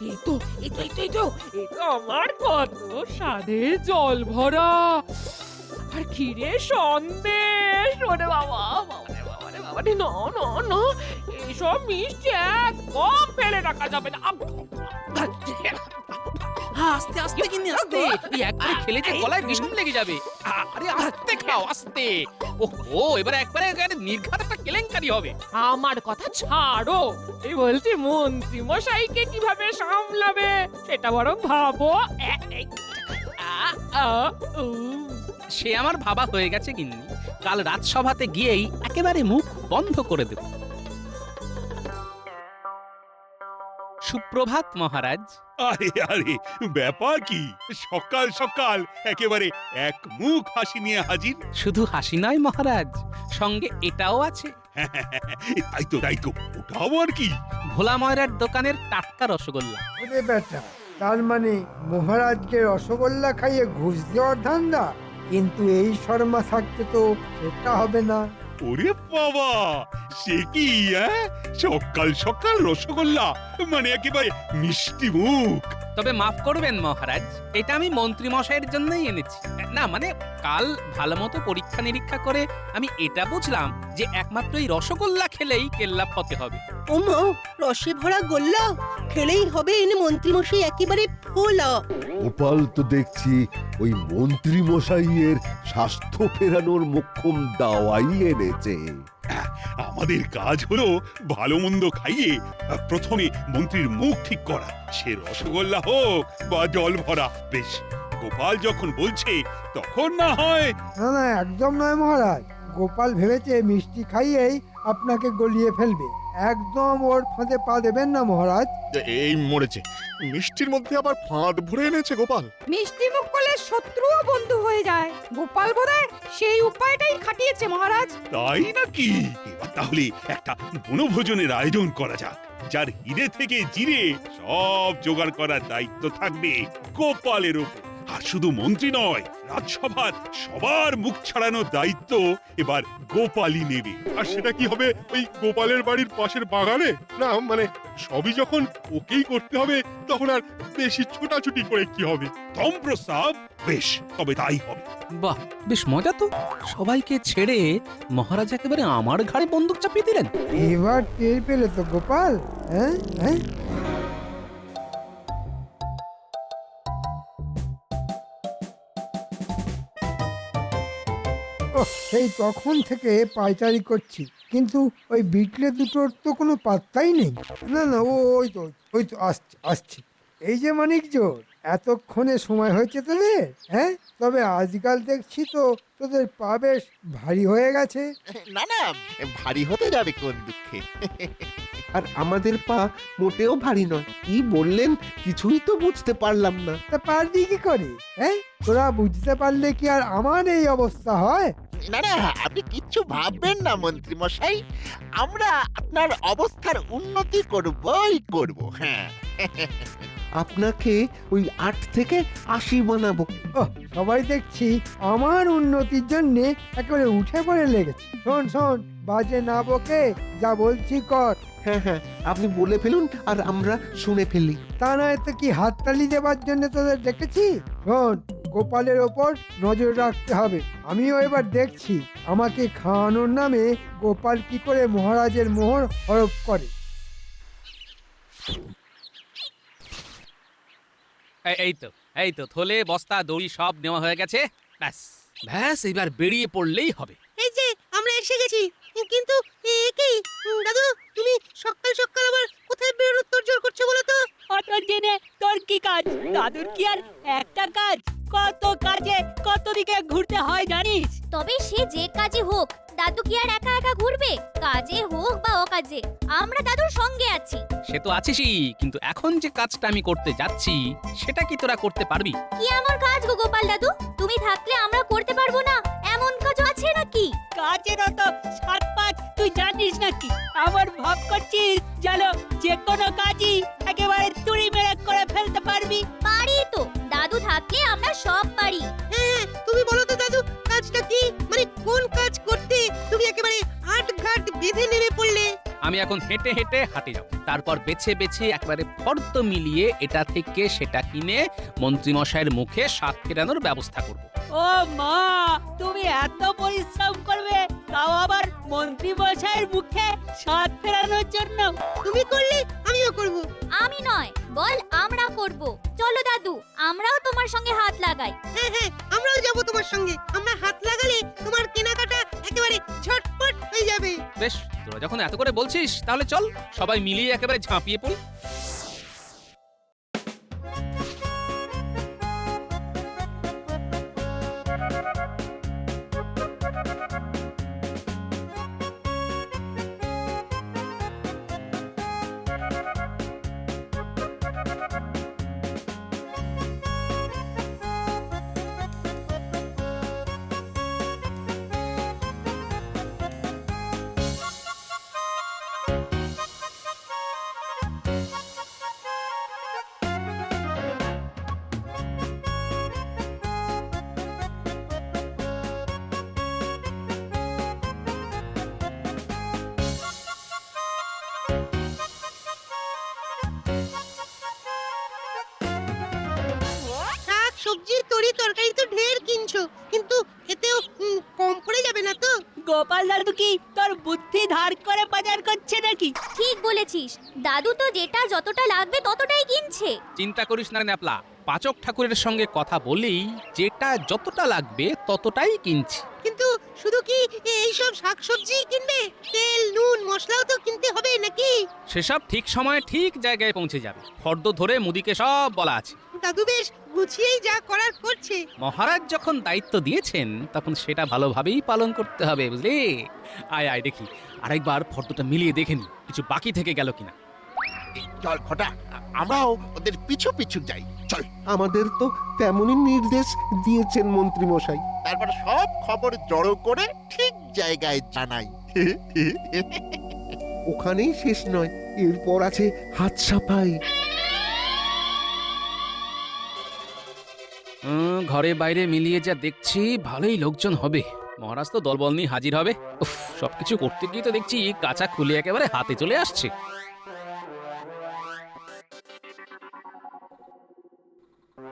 এই তো এই তো এই তো এই তো এই তো আমার কত স্বাদের জল ভরা আর ক্ষীরে সন্দেশ। ওরে বাবা, বাবা রে বাবা রে বাবা রে, না না না, এইসব মিষ্টি একদম ফেলে রাখা যাবে না। আস্তে আস্তে কিনে আস্তে, এই একবারে খেলে যে গলায় বিষম লেগে যাবে। আরে আস্তে খাও আস্তে। ওহো, এবারে একবারে নির্ঘাত একটা কেলেঙ্কারি হবে। আমার কথা ছাড়ো, এই বলছি মন্ত্রী মশাইকে কিভাবে সামলাবে সেটা বরং ভাবো। সে আমার ভাবা হয়ে গেছে গিন্নি, কাল রাজসভাতে গিয়েই একেবারে মুখ বন্ধ করে দেব। সুপ্রভাত মহারাজ। আরে আরে, ব্যাপার কি? সকাল সকাল একেবারে এক মুখ হাসি নিয়ে হাজির। শুধু হাসি নয় মহারাজ, সঙ্গে এটাও আছে। তাই তো তাই তো, ওটাও আর কি? ভোলা ময়রার দোকানের টাটকা রসগোল্লা। ওরে বেটা, তার মানে মহারাজকে রসগোল্লা খাইয়ে ঘুষ দেওয়ার ধান্দা? কিন্তু এই শর্মা থাকতে তো সেটা হবে না। ওরে বাবা, সে কি সকাল সকাল রসগোল্লা, মানে একেবারে মিষ্টি মুখ। তবে মাফ করবেন মহারাজ, এটা আমি মন্ত্রী মশাইয়ের জন্যই এনেছি। না মানে কাল ভালো মতো পরীক্ষা নিরীক্ষা করে আমি এটা বুঝলাম যে একমাত্র এই রসগোল্লা খেলেই কেল্লা ফতে হবে। ওমা, রসে ভরা গোল্লা খেলেই হবে এনে মন্ত্রীমশাই একেবারে ফোলা। গোপাল তো দেখছি ওই মন্ত্রী মশাইয়ের স্বাস্থ্য ফেরানোর মোক্ষম দাওয়াই এনেছে। আমাদের কাজ হলো ভালো মন্দ খাইয়ে প্রথমে মন্ত্রীর মুখ ঠিক করা, সে রসগোল্লা হোক বা জল ভরা। বেশ, গোপাল যখন বলছে তখন না হয়। না না, একদম নয় মহারাজ। গোপাল ভেবেছে মিষ্টি খাইয়েই আপনাকে গলিয়ে ফেলবে। একদম ওর ফাঁদে পা দেবেন না মহারাজ। এই মরেছে, মিষ্টির মধ্যে আবার ফাঁদ ভরে এনেছে গোপাল। মিষ্টি মুখ করলে শত্রুও বন্ধু হয়ে যায়। গোপাল বোধহয় সেই উপায়টাই খাটিয়েছে মহারাজ। তাই নাকি? এবার তাহলে একটা বনভোজনের আয়োজন করা যাক, যার হিরে থেকে জিরে সব জোগাড় করার দায়িত্ব থাকবে গোপালের উপর। আর শুধু মন্ত্রী নয়, রাজসভার সবার মুখ ছাড়ানোর দায়িত্ব এবার গোপালই নেবে। আর সেটা কি হবে ওই গোপালের বাড়ির পাশের বাগানে? না মানে সবই যখন ওকেই করতে হবে, তখন আর বেশি ছোটাছুটি করে কি হবে? তম প্রস্তাব, বেশ, তবে তাই হবে। বাহ, বেশ মজা তো। সবাইকে ছেড়ে মহারাজ একেবারে আমার ঘাড়ে বন্দুক চাপিয়ে দিলেন। এবার টের পেলে তো গোপাল? হ্যাঁ হ্যাঁ, সেই তখন থেকে পায়চারি করছি, কিন্তু ওই বিটলে দুটোর তো কোনো পাত্তাই নেই। না না, ওই তো আসছে আসছে। এই যে মানিক জোর, এতক্ষণে সময় হয়েছে তোদের? হ্যাঁ, তবে আজকাল দেখছি তো তোদের পা বেশ ভারী হয়ে গেছে। না না, ভারী হতে যাবে কোন দুঃখে। আর আমাদের পা মোটেও ভারী নয়। কি বললেন কিছুই তো বুঝতে পারলাম না। তা পারবি কি করে? হ্যাঁ, তোরা বুঝতে পারলে কি আর আমার এই অবস্থা হয়? না না, আপনি কিচ্ছু ভাববেন না মন্ত্রী মশাই, আমরা আপনার অবস্থার উন্নতি করবই করব। হ্যাঁ, আপনাকে ওই 8 থেকে 80 বানাবো। সবাই দেখছি আমার উন্নতির জন্য একেবারে উঠে পড়ে লেগেছে। শোন শোন, বাজে না বকে যা বলছি কর। হ্যাঁ হ্যাঁ, আপনি বলে ফেলুন আর আমরা শুনে ফেলি। তা নয় তো কি হাততালি দেবার জন্য তোদের ডেকেছি? শোন, গোপালের ওপর নজর রাখতে হবে। আমিও এবার দেখছি আমাকে খাওয়ানোর নামে গোপাল কি করে মহারাজের মোহর হরপ করে। এই তো থলে বস্তা দড়ি সব নেওয়া হয়ে গেছে। ব্যাস ব্যাস, এবার বেরিয়ে পড়লেই হবে। এই যে আমরা এসে গেছি, কিন্তু কি দাদু, তুমি সকাল সকাল আবার কোথায় বেরোনোর তোড়জোড় করছো বলো তো? অত জেনে তোর কি কাজ? দাদুর কি আর একটা কাজ? কত কাজে কত দিকে ঘুরতে হয় জানিস? তবে সে যে কাজে হোক, দাদু কি আর একা একা ঘুরবে? কাজে হোক বা অকাজে, আমরা দাদুর সঙ্গে আছি। সে তো আছিসই, কিন্তু এখন যে কাজটা আমি করতে যাচ্ছি সেটা কি তোরা করতে পারবি? কি এমন কাজ গো গোপাল দাদু? তুমি থাকলে আমরা করতে পারবো না এমন কাজ আছে নাকি? কাজের অত সাত পাঁচ তুই জানিস নাকি? আমার ভাব করছিস যেন যে কোনো কাজই একেবারে তুড়ি মেরে করে ফেলতে পারবি। পারি তো, দাদু থাকলে আমরা সব পারি। হ্যাঁ, তুমি বলো তো দাদু, কাজটা কি? মানে কোন কাজ করতে তুমি একেবারে আট ঘাট বেঁধে নেমে পড়লে? আমি এখন হেঁটে হেঁটে হাঁটে যাব, তারপর বেছে বেছে একবারে ফর্দ মিলিয়ে এটা থেকে সেটা কিনে মন্ত্রীমশাইয়ের মুখে স্বাদ ফেরানোর ব্যবস্থা করব। ও মা, তুমি এত পরিশ্রম করবে, তাও আবার মন্ত্রী মশাইয়ের মুখে স্বাদ ফেরানোর জন্য? তুমি করলে আমিও করব। আমি নয়, বল আমরা করব। চলো দাদু, আমরাও তোমার সঙ্গে হাত লাগাই। হ্যাঁ হ্যাঁ, আমরাও যাব তোমার সঙ্গে। আমরা হাত লাগালে তোমার কেনাকাটা একেবারে ঝটপট হয়ে যাবে। বেশ, তোরা যখন এত করে বলছিস তাহলে চল সবাই মিলিয়ে একেবারে ঝাঁপিয়ে পড়ি। শাক সবজি তরি তরকারি তো ঢের কিনছো, কিন্তু এতেও কম পড়ে যাবে না তো? গোপাল দাদু কি তোর বুদ্ধি ধার করে বাজার করছে নাকি? ঠিক বলেছিস, দাদু তো যেটা যতটা লাগবে ততটাই কিনছে। চিন্তা করিস না রে ন্যাপলা, পাচক ঠাকুরের সঙ্গে কথা বলেই যেটা যতটা লাগবে ততটাই কিনছি। কিন্তু শুধু কি এইসব শাকসবজি কিনবে? তেল নুন মশলাও তো কিনতে হবে নাকি? সেসব ঠিক সময়ে ঠিক জায়গায় পৌঁছে যাবে। ফর্দ ধরে মুদিকে সব বলা আছে। দাদু বেশ গুছিয়েই যা করার করছে। মহারাজ যখন দায়িত্ব দিয়েছেন তখন সেটা ভালোভাবেই পালন করতে হবে, বুঝলি? আয় আয় দেখি আরেকবার ফর্দটা মিলিয়ে দেখে নি কিছু বাকি থেকে গেল কিনা। চল ঘটা, আমরাও ওদের পিছু পিছু যাই। চল, আমাদের তো তেমনই নির্দেশ দিয়েছেন মন্ত্রী মশাই। তারপর সব খবর জড়ো করে ঠিক জায়গায় জানাই। ওখানেই শেষ নয়, এরপর আছে হাত সাফাই। ঘরে বাইরে মিলিয়ে যা দেখছি ভালোই লোকজন হবে। মহারাজ তো দলবল নিয়ে হাজির হবে। উফ, সবকিছু করতে গিয়ে তো দেখছি কাঁচা খুলে একেবারে হাতে চলে আসছে।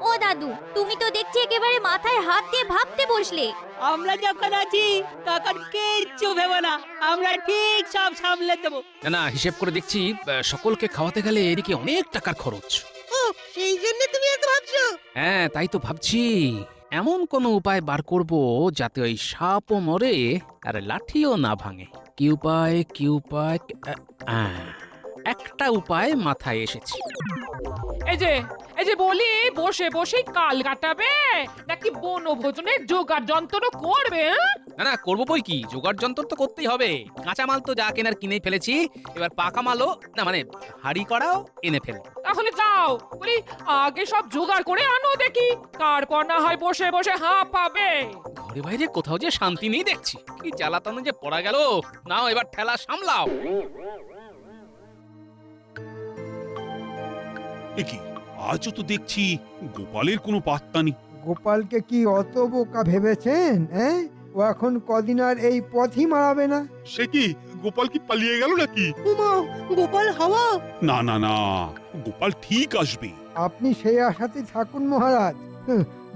ও দাদু, তুমি তো দেখছি একেবারে মাথায় হাত দিয়ে ভাবতে বসলে। আমরা যখন আছি তখন কিচ্ছু ভেবো না, আমরা ঠিক সব সামলে দেবো। না না, হিসেব করে দেখছি সকলকে খাওয়াতে গেলে এদিকে অনেক টাকার খরচ। ও, সেই জন্য তুমি এত ভাবছো? হ্যাঁ, তাই তো ভাবছি এমন কোনো উপায় বার করব যাতে ওই সাপও মরে আর লাঠিও না ভাঙে। কি উপায় কি উপায়? একটা উপায় মাথায় এসেছে। এই যে বলি, বসে বসে কাল কাটাবে নাকি বনভোজনের জোগাড় যন্ত্র করবে? না না, করবো বই কি, জোগাড় যন্ত্র তো করতেই হবে। কাঁচামাল তো যা কেনার কিনেই ফেলেছি, এবার পাকা মালও না মানে হাড়ি করাও এনে ফেল। তাহলে যাও, বলি আগে সব জোগাড় করে আনো দেখি, তারপর না হয় বসে বসে হাঁপাবে। ঘরে বাইরে কোথাও যে শান্তি নেই দেখছি, কি জ্বালাতনে যে পড়া গেল। নাও এবার ঠেলা সামলাও। কি আজও তো দেখছি গোপালের কোনো পাত্তা নেই। গোপালকে কি অত বোকা ভেবেছেন? হ্যাঁ, ও এখন কদিন আর এই পথই মারাবে না। সে কি, গোপাল কি পালিয়ে গেল নাকি? উমা, গোপাল হাওয়া। না না না, গোপাল ঠিক আসবে। আপনি সেই আশাতেই থাকুন মহারাজ।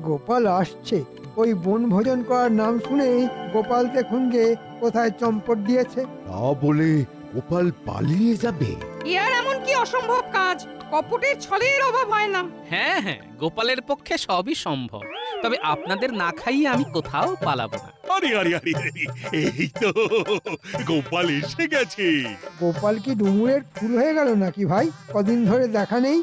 গোপাল আসছে। ওই বনভোজন করার নাম শুনেই গোপাল দেখুন গে কোথায় চম্পট দিয়েছে। তা বলে গোপাল পালিয়ে যাবে? ইয়ার এমন কি অসম্ভব কাজ? কপটের ছলের অভাব হয় না। হ্যাঁ হ্যাঁ, গোপালের পক্ষে সবই সম্ভব, তবে আপনাদের না খাইয়ে আমি কোথাও পালাবো না। আরে আরে আরে আরে, এই তো গোপাল এসে গেছে। গোপাল কি ডুমুরের ফুল হয়ে গেল নাকি ভাই? কদিন ধরে দেখা নেই।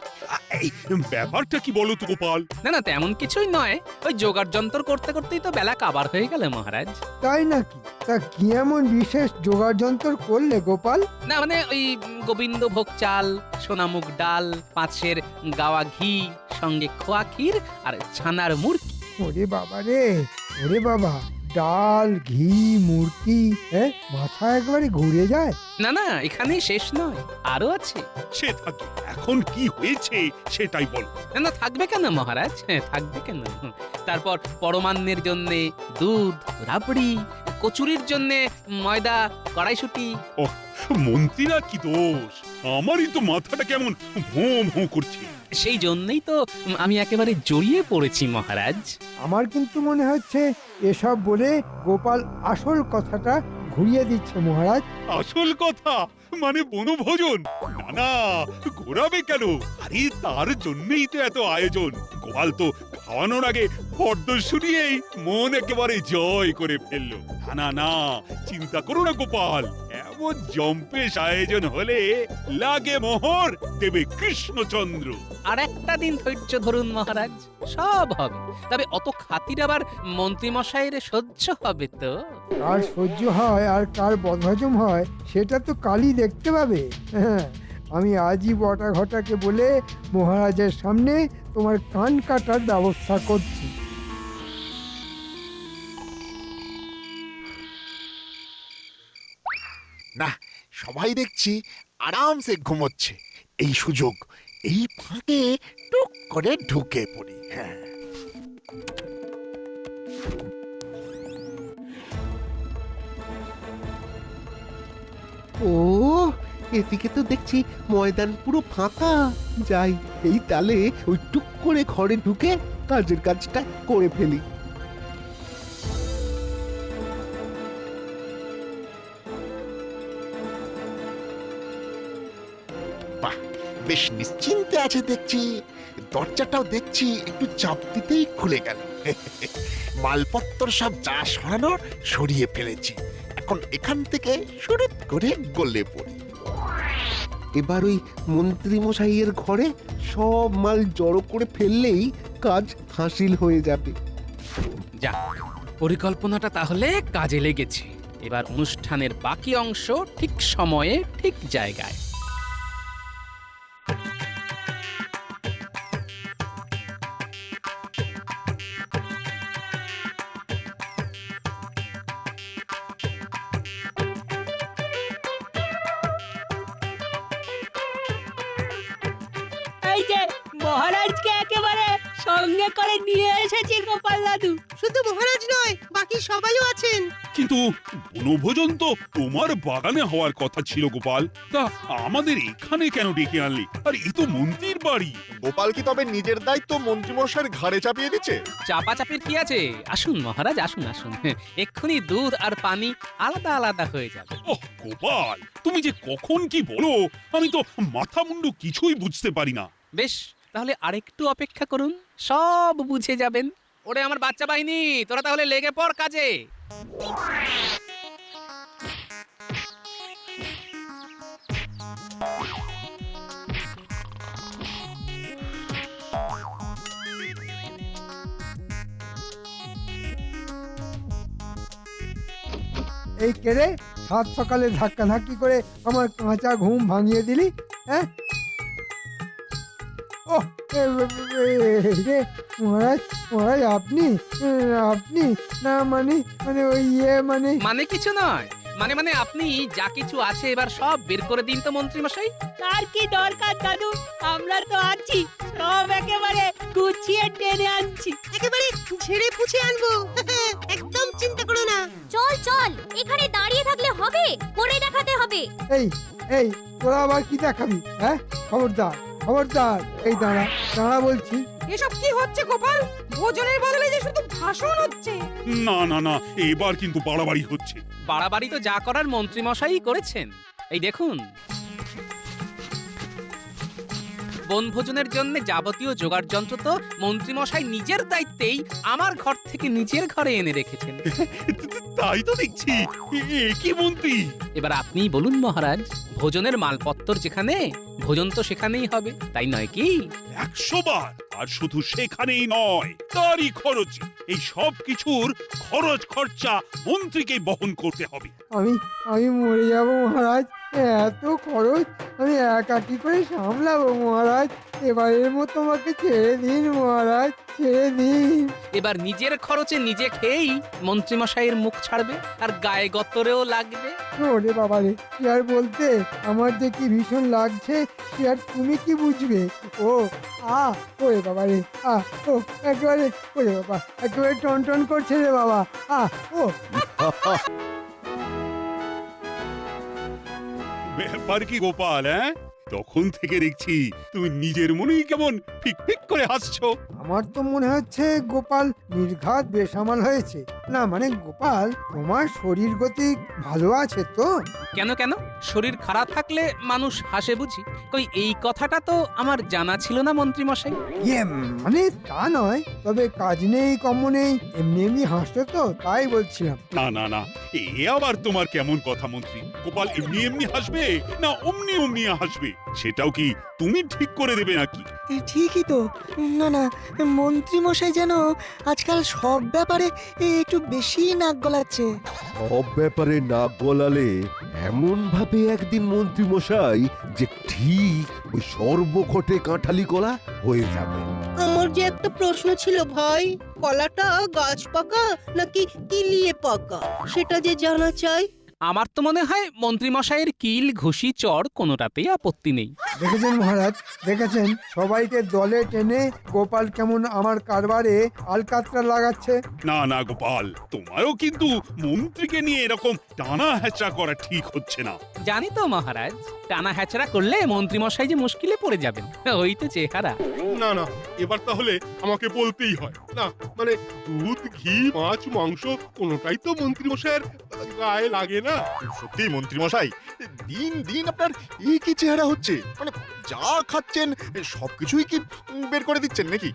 এই ব্যাপারটা কি বলো তো গোপাল? না না, তেমন কিছুই নয়, ওই জোগাড় যন্ত্র করতে করতেই তো বেলা কাবার হয়ে গেল মহারাজ। তাই নাকি? তা কি এমন বিশেষ জোগাড় যন্ত্র করলে গোপাল? না মানে ওই গোবিন্দভোগ চাল, সোনামুগ ডাল, 5 সের গাওয়া ঘি, সঙ্গে খোয়া ক্ষীর আর ছানার মুরগি। ওরে বাবা রে, ওরে বাবা, ডাল ঘি মুরগি, মাথা একবারে ঘুরে যায়। না না, এখানেই শেষ নয়, আরো আছে। সে থাকে, এখন কি হয়েছে সেটাই বল। না না, থাকবে কেন মহারাজ? হ্যাঁ, থাকবে কেন। তারপর পরমান্নের জন্য দুধ, রাবড়ি, কচুরির জন্য ময়দা, কড়াইশুটি। মন্ত্রীরা কি দোষ, আমারই তো মাথাটা কেমন ভোঁ ভোঁ করছে। সেই জন্যই তো আমি একেবারে জড়িয়ে পড়েছি মহারাজ। আমার কিন্তু মনে হচ্ছে এসব বলে গোপাল আসল কথাটা ঘুরিয়ে দিচ্ছে মহারাজ। আসল কথা মানে বনভোজন? না না, ঘোরাবে কেন? আরে তার জন্যই তো এত আয়োজন। গোপাল তো খাওয়ানোর আগে ফর্দ শুনিয়েই মন একেবারে জয় করে ফেললো। না না না, চিন্তা করো না গোপাল, এমন জম্পেশ আয়োজন হলে লাগে মোহর, দেবে কৃষ্ণচন্দ্র। আর একটা দিন ধৈর্য ধরুন মহারাজ, সব হবে। তবে অত খাতির আবার মন্ত্রী মশাইয়ের সহ্য হবে তো? কার সহ্য হয় আর কার বদহজম হয় সেটা তো কালই দেখতে পাবে। হ্যাঁ, আমি আজই বটা ঘটাকে বলে মহারাজের সামনে তোমার কান কাটার ব্যবস্থা করছি। না, সবাই দেখছি আরামসে ঘুমোচ্ছে। এই সুযোগ, এই ফাঁকে টুক করে ঢুকে পড়ি। হ্যাঁ, ও, এদিকে তো দেখছি ময়দান পুরো ফাঁকা। যাই, এই তালে ওই টুক করে ঘরে ঢুকে কাজের কাজটা করে ফেলি। বাহ, বেশ নিশ্চিন্তে আছে দেখছি। দরজাটাও দেখছি একটু চাপ দিতেই খুলে গেল। মালপত্র সব যা সরানোর সরিয়ে ফেলেছি। এখন এখান থেকে শুরু করে গলে পড়ি। এবার ওই মন্ত্রী মশাইয়ের ঘরে সব মাল জড়ো করে ফেললেই কাজ হাসিল হয়ে যাবে। যাক, পরিকল্পনাটা তাহলে কাজে লেগেছে। এবার অনুষ্ঠানের বাকি অংশ ঠিক সময়ে ঠিক জায়গায়। এই যে মহারাজকে একেবারে সঙ্গে করে নিয়ে এসেছি গোপাল দাদু। শুধু মহারাজ নয়, বাকি সবাইও আছেন। কিন্তু বনভোজন তো তোমার বাগানে হওয়ার কথা ছিল গোপাল, তা আমাদের এখানে কেন ডেকে আনলি? আর এই তো মন্ত্রীর বাড়ি। গোপাল কি তবে নিজের দায়িত্ব মন্ত্রীমশাইয়ের ঘাড়ে চাপিয়ে দিচ্ছে? চাপাচাপির কি আছে? আসুন মহারাজ, আসুন আসুন। এক্ষুনি দুধ আর পানি আলাদা আলাদা হয়ে যাবে। ওহ গোপাল, তুমি যে কখন কি বলো আমি তো মাথা মুন্ডু কিছুই বুঝতে পারি না। বেশ, তাহলে আরেকটু অপেক্ষা করুন, সব বুঝে যাবেন। ওরে আমার বাচ্চা বাহিনী, তোরা তাহলে লেগে পড় কাজে। এই কেড়ে সাত সকালে ধাক্কা ধাক্কি করে আমার কাঁচা ঘুম ভাঙিয়ে দিলি। হ্যাঁ, ও রে মহারাজ, মহারাজ আপনি আপনি না মানে মানে ওই মানে মানে কিছু নয়, মানে মানে আপনি যা কিছু আছে এবার সব বের করে দিন তো মন্ত্রী মশাই। তার কি দরকার দাদু, আমরা তো আছি। সব একেবারে গুছিয়ে টেনে আনছি। একেবারে ঝেড়ে পুছে আনবো। একদম চিন্তা করো না। চল চল, এখানে দাঁড়িয়ে থাকলে হবে, করে দেখাতে হবে। এই এই তোরা আবার কি দেখাবি? হ্যাঁ, খবরদার খবরদার, এই দাঁড়া দাঁড়া বলছি। এসব কি হচ্ছে গোপাল? ভোজনের বদলে যে শুধু ভাষণ হচ্ছে। না না না, এবার কিন্তু বাড়াবাড়ি হচ্ছে। বাড়াবাড়ি তো যা করার মন্ত্রী মশাই করেছেন। এই দেখুন, বনভোজনের জন্য যাবতীয় জোগাড় যন্ত্র তো মন্ত্রী মশাই নিজের দায়িত্বেই আমার ঘর থেকে নিজের ঘরে এনে রেখেছেন। তাই তো দেখছি, এ কি মন্ত্রী! এবার আপনিই বলুন মহারাজ, ভোজনের মালপত্র যেখানে, ভোজন তো সেখানেই হবে, তাই নয় কি? 100 বার। আর শুধু সেখানেই নয়, তারই খরচ। এই সব কিছুর খরচ খরচা মন্ত্রীকে বহন করতে হবে। আমি আমি মরে যাব মহারাজ, এত খরচ আমি একা কি করে সামলাবো মহারাজ? এবারের মতো আমাকে ছেড়ে দিন মহারাজ, ছেড়ে দিন। এবার নিজের খরচে নিজে খেয়েই মন্ত্রী মশাইয়ের মুখ ছাড়বে, আর গায়ে গতরেও লাগবে। ওরে বাবা রে, কি আর বলতে, আমার যে কি ভীষণ লাগছে সে আর তুমি কি বুঝবে। ও ওরে বাবা রে, ও একেবারে, ওরে বাবা একেবারে টন টন করছে রে বাবা। ও ব্যাপার কি গোপাল, হ্যাঁ? তখন থেকে দেখছি তুমি নিজের মনেই কেমন ফিক ফিক করে হাসছো। আমার তো মনে হচ্ছে গোপাল নির্ঘাত বেসামাল হয়েছে। না মানে গোপাল, তোমার শরীর গতি ভালো আছে তো? কেন কেন, শরীর খারাপ থাকলে মানুষ হাসে বুঝি? কই এই কথাটা তো আমার জানা ছিল না মন্ত্রী মশাই। ইয়ে মানে তা নয়, তবে কাজ নেই কম্ম নেই এমনি এমনি হাসছো তো, তাই বলছিলাম। না না না, এ আবার তোমার কেমন কথা মন্ত্রী? গোপাল এমনি এমনি হাসবে না অমনি অমনি হাসবে, সেটাও কি তুমি ঠিক করে দেবে নাকি? ঠিকই তো। না না, মন্ত্রী মশাই যেন আজকাল সব ব্যাপারে একটু বেশি নাক গলাচ্ছে। সব ব্যাপারে নাক গলালে এমন ভাবে একদিন মন্ত্রী মশাই যে ঠিক ওই সর্বঘটে কাঁঠালি কলা হয়ে যাবে। আমার যে একটা প্রশ্ন ছিল ভাই, কলাটা গাছ পাকা নাকি কিলিয়ে পাকা, সেটা যে জানা চাই। আমার তো মনে হয় মন্ত্রী মশাইয়ের কিল ঘুষি চড় কোনোটাতেই আপত্তি নেই। দেখেছেন মহারাজ, দেখেছেন সবাইকে দলে টেনে গোপাল কেমন আমার কারবারে আলকাতরা লাগাচ্ছে। না না গোপাল, তোমারও কিন্তু মন্ত্রীকে নিয়ে এরকম টানা হ্যাচড়া করা ঠিক হচ্ছে না। জানি তো মহারাজ, টানা হ্যাচড়া করলে মন্ত্রী মশাই যে মুশকিলে পড়ে যাবেন, ওই তো চেহারা। না না, এবার তাহলে আমাকে বলতেই হয়। না মানে দুধ, ঘি, মাছ, মাংস কোনোটাই তো মন্ত্রী মশাইয়ের গায়ে লাগে না। সত্যি মন্ত্রী মশাই, দিন দিন আপনার এই কি চেহারা হচ্ছে? মানে যা খাচ্ছেন সবকিছুই কি বের করে দিচ্ছেন নাকি?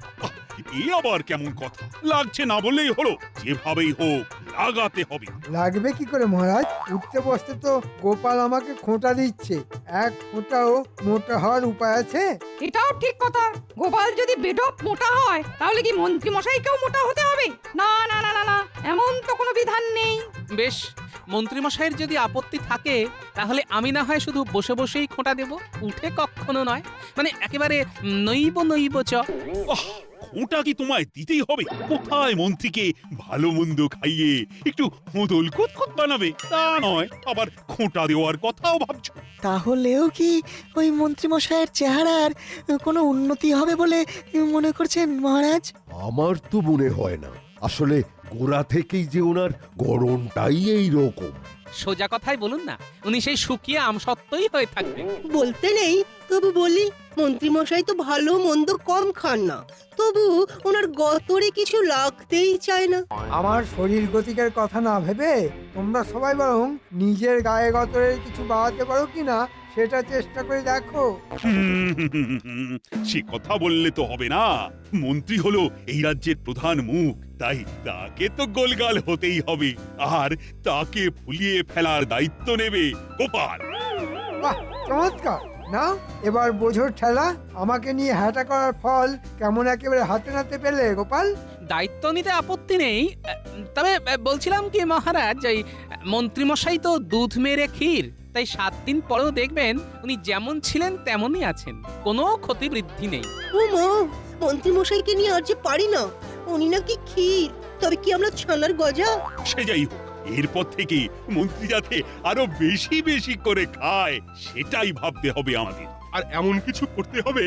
এ আবার কেমন কথা? লাগছে না বললেই হলো, যেভাবেই হোক লাগাতে হবে। লাগবে কি করে মহারাজ? উঠতে বসতে তো গোপাল আমাকে খোঁটা দিচ্ছে, এক খোঁটাও মোটা হওয়ার উপায় আছে? এটাও ঠিক কথা। গোপাল যদি বেঢপ মোটা হয় তাহলে কি মন্ত্রী মশাইকেও মোটা হতে হবে? না না না না না, এমন তো কোনো বিধান নেই। বেশ, মন্ত্রী মশাইয়ের যদি আপত্তি থাকে তাহলে আমি না হয় শুধু বসে বসেই খোঁটা দেব, উঠে কখনো নয়। মানে একেবারে নইব নইব চ। খোঁটা কি তোমায় দিতেই হবে? কোথায় মন্ত্রীকে ভালো মন্দ খাইয়ে একটু হোঁদল কুতকুত বানাবে, তা নয় আবার খোঁটা দেওয়ার কথাও ভাবছো। তাহলেও কি ওই মন্ত্রী মশাইয়ের চেহারার কোনো উন্নতি হবে বলে মনে করছেন মহারাজ? আমার তো মনে হয় না। আসলে গোড়া থেকেই যে ওনার গড়নটাই এই রকম। সোজা কথাই বলুন না, উনি সেই শুকিয়ে আমসত্ত্বই হয়ে থাকবেন। বলতে নেই, তবু বলি, মন্ত্রী মশাই তো ভালো মন্দ কম খান না, তবু ওনার গতরে কিছু লাগতেই চায় না। আমার শরীর গতিকের কথা না ভেবে তোমরা সবাই বরং নিজের গায়ে গতরের কিছু বাড়াতে পারো কিনা সেটা চেষ্টা করে দেখো। সে কথা বললে তো হবে না। মন্ত্রী হলো এই রাজ্যের প্রধান মুখ, তাই তাকে তো গোলগাল হতেই হবে, আর তাকে ফুলিয়ে ফেলার দায়িত্ব নেবে গোপাল। বাহ, চমৎকার! না এবার বোঝোর ঠেলা, আমাকে নিয়ে হ্যাটা করার ফল কেমন একেবারে হাতে নাতে পেলে গোপাল। দায়িত্ব নিতে আপত্তি নেই, তবে বলছিলাম কি মহারাজ, এই মন্ত্রী মশাই তো দুধ মেরে ক্ষীর, তাই 7 দিন পরেও দেখবেন উনি যেমন ছিলেন তেমনই আছেন, কোনো ক্ষতি বৃদ্ধি নেই। ও মা, মন্ত্রী মশাইকে নিয়ে আর যে পারি না। উনি নাকি ক্ষীর, তবে কি আমরা ছানার গজা? সে যাই হোক, এরপর থেকে মন্ত্রী যাতে আরো বেশি বেশি করে খায় সেটাই ভাবতে হবে আমাদের। আর এমন কিছু করতে হবে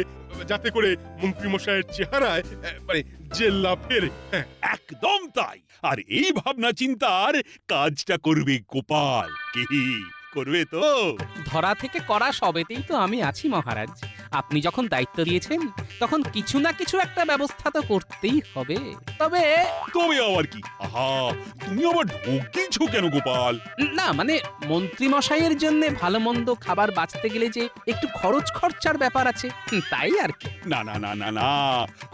যাতে করে মন্ত্রী মশাইয়ের চেহারায় মানে জেল্লা ফেরে। হ্যাঁ, একদম তাই। আর এই ভাবনা চিন্তার কাজটা করবে গোপাল। কি করবে তো? ধরা থেকে করা সবেতেই তো আমি আছি মহারাজ। আপনি যখন দায়িত্ব দিয়েছেন তখন কিছু না কিছু একটা ব্যবস্থা তো করতেই হবে। তবে আবার কি? আহা, তুমি আবার ঢোকিয়েছ কেন গোপাল? না মানে মন্ত্রী মশাইয়ের জন্য ভালো মন্দ খাবার বাঁচতে গেলে যে একটু খরচার ব্যাপার আছে, তাই আর কি। না না না না না,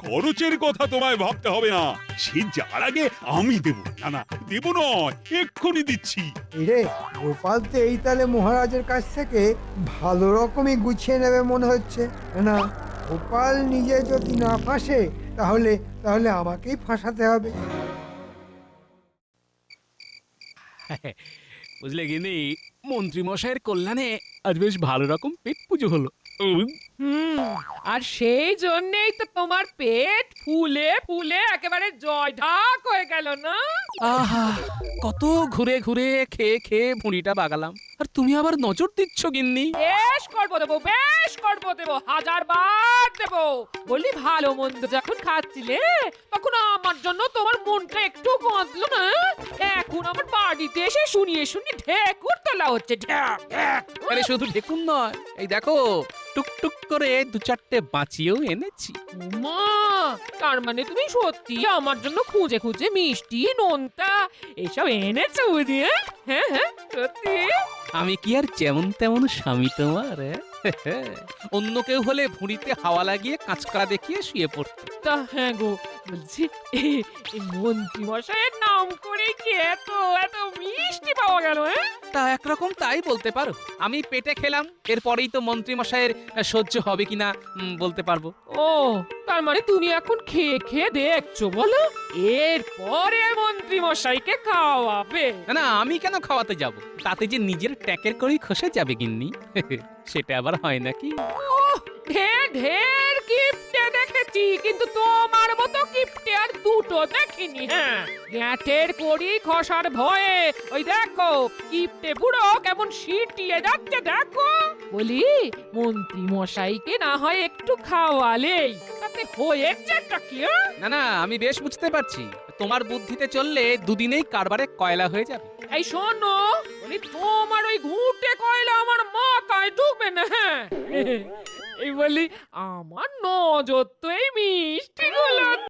খরচের কথা তোমায় ভাবতে হবে না, সে যার আগে আমি দেব। না না, দেব নয়, এক্ষুনি দিচ্ছি। রে গোপাল তো এই তালে মহারাজের কাছ থেকে ভালো রকমই গুছিয়ে নেবে মনে হচ্ছে। না, গোপাল নিজে যদি না ফাঁসে তাহলে তাহলে আমাকেই ফাঁসাতে হবে। বুঝলে গিনি, মন্ত্রী মশাইয়ের কল্যাণে আজ বেশ ভালো রকম পেট পুজো হলো। আর সেই জন্যেই তো তোমার পেট ফুলে ফুলে একেবারে জয় ঢাক হয়ে গেল না? আহা, কত ঘুরে ঘুরে খেয়ে খেয়ে ভুঁড়িটা বাগালাম, আর তুমি আবার নজর দিচ্ছ গিন্নি। এ বেশ করবো দেবো, 1000 বার দেবো। বলি ভালো মন্দ যখন খাচ্ছিলে তখন আমার জন্য তোমার মনটা একটু বাঁধলো না? এখন আমার বাড়িতে এসে শুনিয়ে ঢেকুর তোলা হচ্ছে, ঢ্যাক ঢ্যাক। আরে শুধু ঢেকুন নয়, এই দেখো টুকটুক করে 2-4টে বাঁচিয়েও এনেছি। মা, তার মানে তুমি সত্যি আমার জন্য খুঁজে খুঁজে মিষ্টি নোনতা এসব এনেছো বুঝি? হ্যাঁ হ্যাঁ, সত্যি? আমি কি আর যেমন তেমন স্বামী তোমার? অন্য কেউ হলে ভুঁড়িতে হাওয়া লাগিয়ে কাঁচকড়া দেখিয়ে শুয়ে পড়তো। তা হ্যাঁ গো, বলছি এই মন্ত্রী মশাইয়ের নাম করে কি এত এত মিষ্টি পাওয়া গেল? তা একরকম তাই বলতে পারো। আমি পেটে খেলাম, এরপরেই তো মন্ত্রী মশাইয়ের সহ্য হবে কিনা বলতে পারবো। ও, তার মানে তুমি এখন খেয়ে খেয়ে দেখছো বলো? এরপরে মন্ত্রী মশাইকে খাওয়াবে? না না, আমি কেন খাওয়াতে যাব? তাতে যে নিজের ট্যাকের করেই খসে যাবে গিন্নি। সেটা আবার হয় নাকি? ঢের ঢের কিপটে দেখেছি, কিন্তু তোমার মতো কিপটে আর দুটো দেখিনি। হ্যাঁ, গ্যাটের কড়ি খসার ভয়ে ওই দেখো কিপটে বুড়ো কেমন সিটিয়ে যাচ্ছে দেখো। বলি মন্ত্রী মশাইকে না হয় একটু খাওয়ালেই তাতে হয়েছেটা কি? না না, আমি বেশ বুঝতে পারছি তোমার বুদ্ধিতে চললে দুদিনেই কারবারে কয়লা হয়ে যাবে। এই শোনো, বলি তোমার ওই ঘুঁটে কয়লা আমার মাথায় ঢুকবে না। হ্যাঁ, এই বলি আমার নজর তো এই মিষ্টি গুলো